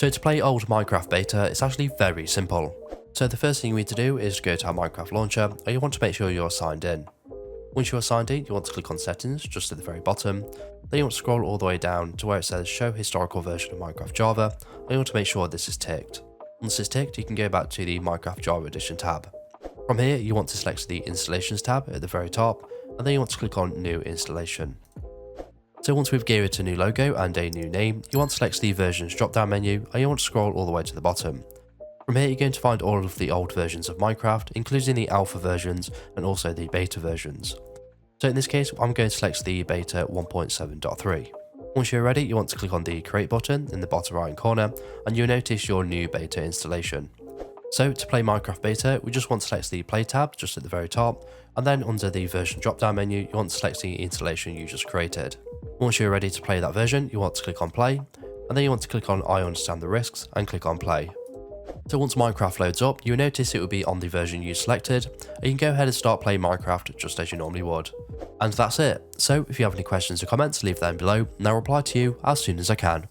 So to play old Minecraft beta, it's actually very simple. So the first thing you need to do is go to our Minecraft launcher, and you want to make sure you're signed in. Once you're signed in, you want to click on settings just at the very bottom. Then you want to scroll all the way down to where it says show historical version of Minecraft Java, and you want to make sure this is ticked. Once it's ticked, you can go back to the Minecraft Java Edition tab. From here, you want to select the installations tab at the very top, and then you want to click on new installation. So once we've given it a new logo and a new name, you want to select the versions drop down menu, and you want to scroll all the way to the bottom. From here, you're going to find all of the old versions of Minecraft, including the alpha versions and also the beta versions. So in this case, I'm going to select the beta 1.7.3. Once you're ready, you want to click on the create button in the bottom right corner, and you'll notice your new beta installation. So to play Minecraft beta, we just want to select the play tab just at the very top, and then under the version drop down menu, you want to select the installation you just created. Once you're ready to play that version, you want to click on play, and then you want to click on I understand the risks and click on play. So once Minecraft loads up, you'll notice it will be on the version you selected, and you can go ahead and start playing Minecraft just as you normally would. And that's it. So if you have any questions or comments, leave them below and I'll reply to you as soon as I can.